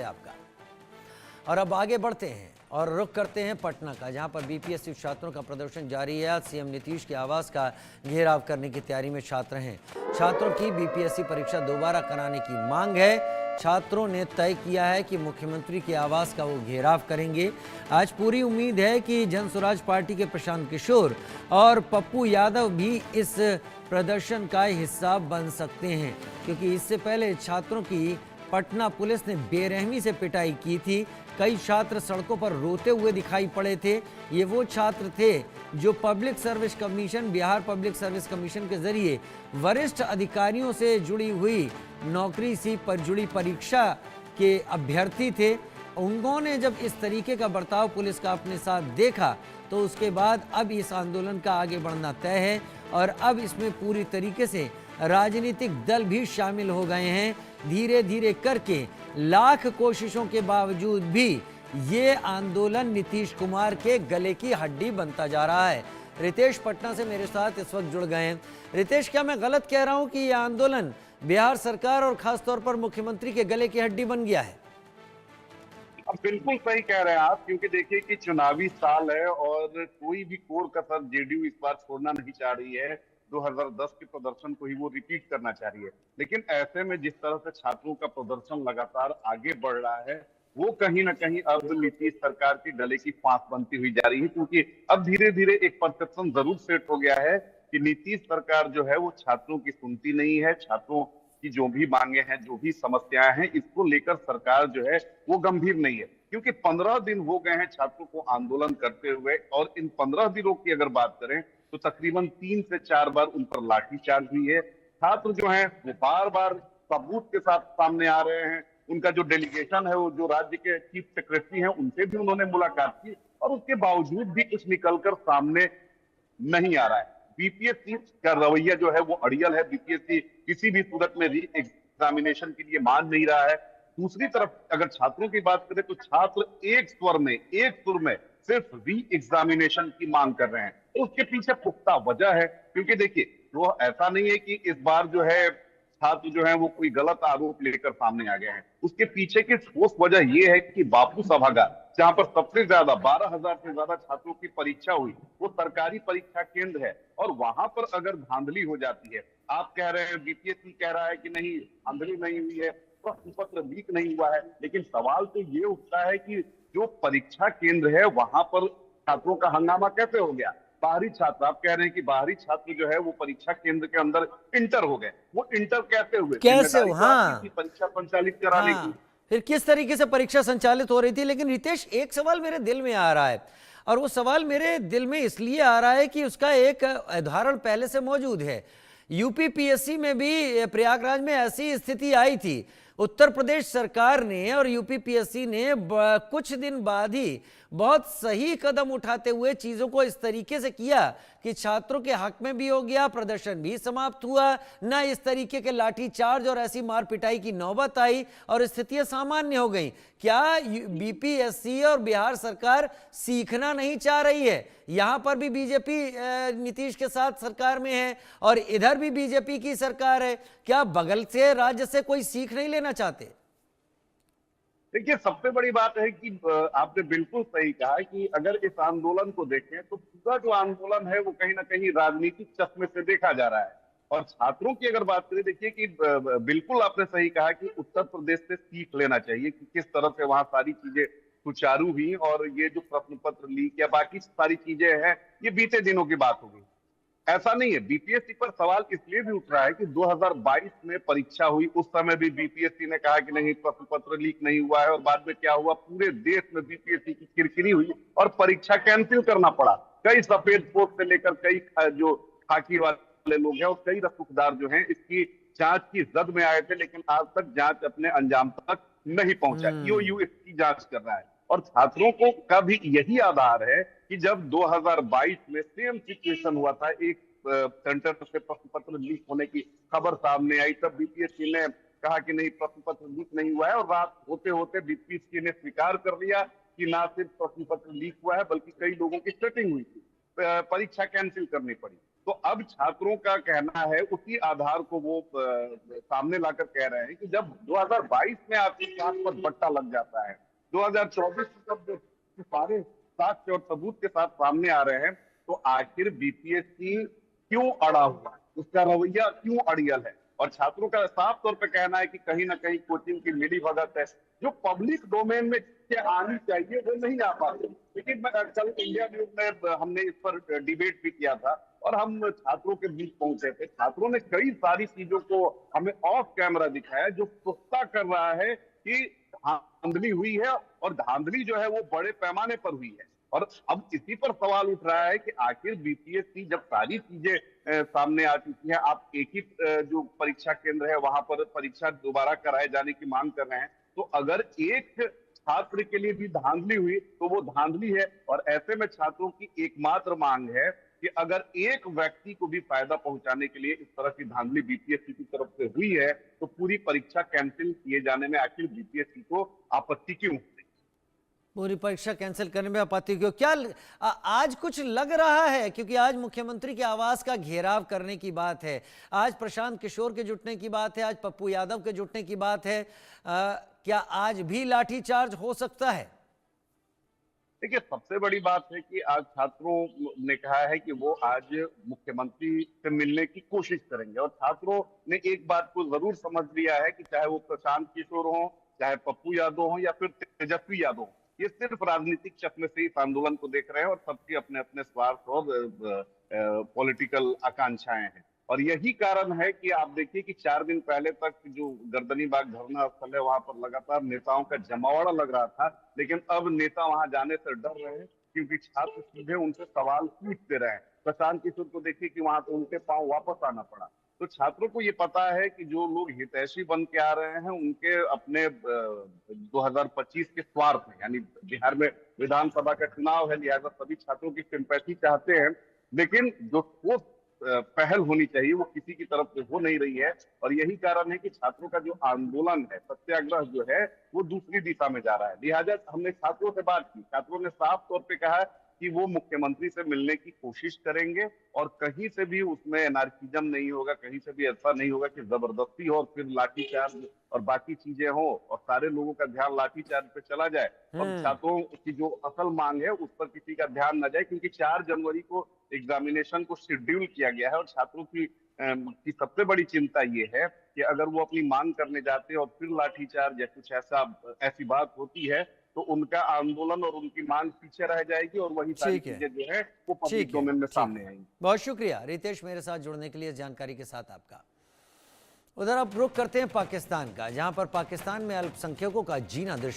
आपका। और अब आगे बढ़ते हैं और रुख करते हैं पटना का, जहां पर बीपीएससी छात्रों का प्रदर्शन जारी है। आज सीएम नीतीश के आवास का घेराव करने की तैयारी में छात्र हैं। छात्रों की बीपीएससी परीक्षा दोबारा कराने की मांग है। छात्रों ने तय किया है कि मुख्यमंत्री के आवास का वो घेराव करेंगे। आज पूरी उम्मीद है कि जन स्वराज पार्टी के प्रशांत किशोर और पप्पू यादव भी इस प्रदर्शन का हिस्सा बन सकते हैं, क्योंकि इससे पहले छात्रों की पटना पुलिस ने बेरहमी से पिटाई की थी। कई छात्र सड़कों पर रोते हुए दिखाई पड़े थे। ये वो छात्र थे जो public service commission, Bihar public service commission के जरिए वरिष्ठ अधिकारियों से जुड़ी हुई नौकरी से जुड़ी परीक्षा के अभ्यर्थी थे। उन्होंने जब इस तरीके का बर्ताव पुलिस का अपने साथ देखा तो उसके बाद अब इस आंदोलन का आगे बढ़ना तय है और अब इसमें पूरी तरीके से राजनीतिक दल भी शामिल हो गए हैं। धीरे धीरे करके लाख कोशिशों के बावजूद भी ये आंदोलन नीतीश कुमार के गले की हड्डी बनता जा रहा है। रितेश पटना से मेरे साथ इस वक्त जुड़ गए हैं। रितेश, क्या मैं गलत कह रहा हूं कि ये आंदोलन बिहार सरकार और खासतौर पर मुख्यमंत्री के गले की हड्डी बन गया है? अब बिल्कुल सही कह रहे हैं आप, क्योंकि देखिए कि चुनावी साल है और कोई भी कोर कसर जेडीयू इस बार छोड़ना नहीं चाह रही है। 2010 के प्रदर्शन को ही वो रिपीट करना चाह रही है। लेकिन ऐसे में जिस तरह से छात्रों का प्रदर्शन लगातार आगे बढ़ रहा है, वो कहीं ना कहीं अब नीतीश सरकार के गले की फांस बनती हुई जा रही है। क्योंकि अब धीरे धीरे एक परसेप्शन जरूर सेट हो गया है कि नीतीश सरकार जो है वो छात्रों की सुनती नहीं है। छात्रों की जो भी मांगे हैं, जो भी समस्याएं हैं, इसको लेकर सरकार जो है वो गंभीर नहीं है। क्योंकि 15 दिन हो गए हैं छात्रों को आंदोलन करते हुए, और इन 15 दिनों की अगर बात करें तो तकरीबन 3 से 4 बार उन पर लाठीचार्ज हुई है। छात्र जो हैं वो बार बार सबूत के साथ सामने आ रहे हैं। उनका जो डेलीगेशन है, वो जो राज्य के चीफ सेक्रेटरी हैं, उनसे भी उन्होंने मुलाकात की, और उसके बावजूद भी कुछ निकलकर सामने नहीं आ रहा है। बीपीएससी का रवैया जो है वो अड़ियल है। बीपीएससी किसी भी सूरत में री एग्जामिनेशन के लिए मान नहीं रहा है। दूसरी तरफ अगर छात्रों की बात करें तो छात्र एक सुर में सिर्फ री एग्जामिनेशन की मांग कर रहे हैं। तो उसके पीछे पुख्ता वजह है, क्योंकि देखिए वो ऐसा नहीं है कि इस बार जो है छात्र जो है वो कोई गलत आरोप लेकर सामने आ गए हैं। उसके पीछे की ठोस वजह यह है कि बापू सभागार, जहां पर सबसे ज्यादा 12,000 से ज्यादा छात्रों की परीक्षा हुई, वो सरकारी परीक्षा केंद्र है। और वहां पर अगर धांधली हो जाती है, आप कह रहे हैं, बीपीएससी कह रहा है कि नहीं धांधली नहीं हुई है, प्रश्न पत्र लीक नहीं हुआ है, लेकिन सवाल तो ये उठता है कि जो परीक्षा केंद्र है वहां पर छात्रों का हंगामा कैसे हो गया? बाहरी छात्र, आप कह रहे हैं कि बाहरी छात्र जो है वो परीक्षा केंद्र के अंदर इंटर हो गए। वो इंटर कैसे हुए? कैसे हो? जिम्मेदारी तो आपकी हाँ थी परीक्षा संचालित कराने की। हाँ, फिर किस तरीके से परीक्षा संचालित हो रही थी? लेकिन रितेश, एक सवाल मेरे दिल में आ रहा है, और वो सवाल मेरे दिल में इसलिए आ रहा है कि उसका एक उदाहरण पहले से मौजूद है। यूपी पीएससी में भी प्रयागराज में ऐसी स्थिति आई थी। उत्तर प्रदेश सरकार ने और यूपी पीएससी ने कुछ दिन बाद ही बहुत सही कदम उठाते हुए चीजों को इस तरीके से किया कि छात्रों के हक में भी हो गया, प्रदर्शन भी समाप्त हुआ, ना इस तरीके के लाठीचार्ज और ऐसी मार पिटाई की नौबत आई और स्थितियां सामान्य हो गई। क्या बीपीएससी और बिहार सरकार सीखना नहीं चाह रही है? यहां पर भी बीजेपी नीतीश के साथ सरकार में है और इधर भी बीजेपी की सरकार है। क्या बगल से राज्य से कोई सीख नहीं लेना चाहते? देखिए, सबसे बड़ी बात है कि आपने बिल्कुल सही कहा कि अगर इस आंदोलन को देखें तो पूरा जो आंदोलन है वो कहीं ना कहीं राजनीतिक चश्मे से देखा जा रहा है। और छात्रों की अगर बात करें, देखिए कि बिल्कुल आपने सही कहा कि उत्तर प्रदेश से सीख लेना चाहिए कि किस तरह से वहां सारी चीजें सुचारू हुई, और ये जो प्रश्न पत्र लीक या बाकी सारी चीजें हैं, ये बीते दिनों की बात होगी। ऐसा नहीं है। बीपीएससी पर सवाल इसलिए भी उठ रहा है कि 2022 में परीक्षा हुई, उस समय भी बीपीएससी ने कहा कि नहीं प्रश्न पत्र लीक नहीं हुआ है, और बाद में क्या हुआ, पूरे देश में बीपीएससी की किरकिरी हुई और परीक्षा कैंसिल करना पड़ा। कई सफेद पोस्ट से लेकर कई जो खाकी वाले लोग हैं और कई रसूखदार जो हैं इसकी जांच की जद में आए थे, लेकिन आज तक जांच अपने अंजाम तक नहीं पहुंचा। ईओयू इसकी जांच कर रहा है। और छात्रों को का भी यही आधार है कि जब 2022 में सेम सिचुएशन हुआ था, एक सेंटर से प्रश्न पत्र लीक होने की खबर सामने आई, तब बीपीएससी ने कहा कि नहीं प्रश्न पत्र लीक नहीं हुआ है, और रात होते होते बीपीएससी ने स्वीकार कर लिया कि ना सिर्फ प्रश्न पत्र लीक हुआ है बल्कि कई लोगों की चीटिंग हुई थी, परीक्षा कैंसिल करनी पड़ी। तो अब छात्रों का कहना है, उसी आधार को वो सामने लाकर कह रहे हैं कि जब 2022 में आपकी साख पर बट्टा लग जाता है, 2024 में जब सारे साक्ष्य और सबूत के साथ सामने आ रहे हैं, तो आखिर बीपीएससी क्यों अड़ा हुआ है, उसका रवैया क्यों अड़ियल है। और छात्रों का साफ तौर पर कहना है कि कहीं ना कहीं कोचिंग की मिली भगत है, जो पब्लिक डोमेन में चीजें आनी चाहिए वो नहीं आ पाती। लेकिन कल इंडिया न्यूज में हमने इस पर डिबेट भी किया था और हम छात्रों के बीच पहुंचे थे। छात्रों ने कई सारी चीजों को हमें ऑफ कैमरा दिखाया जो पुख्ता कर रहा है कि धांधली हुई है, और धांधली जो है वो बड़े पैमाने पर हुई है। और अब इसी पर सवाल उठ रहा है कि आखिर बीपीएससी जब सारी चीजें सामने आ चुकी है, आप एक ही जो परीक्षा केंद्र है वहां पर परीक्षा दोबारा कराए जाने की मांग कर रहे हैं, तो अगर एक छात्र के लिए भी धांधली हुई तो वो धांधली है। और ऐसे में छात्रों की एकमात्र मांग है कि अगर एक व्यक्ति को भी फायदा पहुंचाने के लिए इस तरह की धांधली बीपीएससी की तरफ से हुई है, तो पूरी परीक्षा कैंसिल किए जाने में आखिर बीपीएससी को आपत्ति क्यों? पूरी परीक्षा कैंसिल करने में आपत्ति क्यों? क्या आज कुछ लग रहा है? क्योंकि आज मुख्यमंत्री के आवास का घेराव करने की बात है, आज प्रशांत किशोर के जुटने की बात है, आज पप्पू यादव के जुटने की बात है। क्या आज भी लाठीचार्ज हो सकता है? देखिए, सबसे बड़ी बात है कि आज छात्रों ने कहा है कि वो आज मुख्यमंत्री से मिलने की कोशिश करेंगे, और छात्रों ने एक बात को जरूर समझ लिया है कि चाहे वो प्रशांत किशोर हो, चाहे पप्पू यादव हो, या फिर तेजस्वी यादव हो, ये सिर्फ राजनीतिक चक्र से इस आंदोलन को देख रहे हैं और सबके अपने अपने स्वार्थ और पॉलिटिकल आकांक्षाएं हैं। और यही कारण है कि आप देखिए कि 4 दिन पहले तक जो गर्दनीबाग धरना स्थल है वहां पर लगातार नेताओं का जमावड़ा लग रहा था, लेकिन अब नेता वहां जाने से डर रहे हैं क्योंकि छात्र सीधे उनसे सवाल पूछते रहे। प्रशांत किशोर को देखिए कि वहां तो उनके पांव वापस आना पड़ा। तो छात्रों को ये पता है कि जो लोग हितैषी बन के आ रहे हैं उनके अपने 2025 के स्वार्थ में, यानी बिहार में विधानसभा का चुनाव है, लिहाजा सभी छात्रों की सिंपैथी चाहते हैं। लेकिन जो ठोस पहल होनी चाहिए वो किसी की तरफ से हो नहीं रही है, और यही कारण है कि छात्रों का जो आंदोलन है, सत्याग्रह जो है, वो दूसरी दिशा में जा रहा है। लिहाजा हमने छात्रों से बात की, छात्रों ने साफ तौर पे कहा कि वो मुख्यमंत्री से मिलने की कोशिश करेंगे और कहीं से भी उसमें एनार्किज्म नहीं होगा, कहीं से भी ऐसा नहीं होगा कि जबरदस्ती हो और फिर लाठीचार्ज और बाकी चीजें हो और सारे लोगों का ध्यान लाठीचार्ज पे चला जाए और छात्रों की जो असल मांग है उस पर किसी का ध्यान न जाए। क्योंकि 4 जनवरी को एग्जामिनेशन को शेड्यूल किया गया है और छात्रों की सबसे बड़ी चिंता ये है कि अगर वो अपनी मांग करने जाते हैं और फिर लाठीचार्ज या कुछ ऐसी बात होती है तो उनका आंदोलन और उनकी मांग पीछे रह जाएगी और वही सारी चीजें जो है वो पब्लिक डोमेन में सामने आएंगी। बहुत शुक्रिया रितेश मेरे साथ जुड़ने के लिए, जानकारी के साथ आपका। उधर अब रुख करते हैं पाकिस्तान का, जहां पर पाकिस्तान में अल्पसंख्यकों का जीना दुश्वार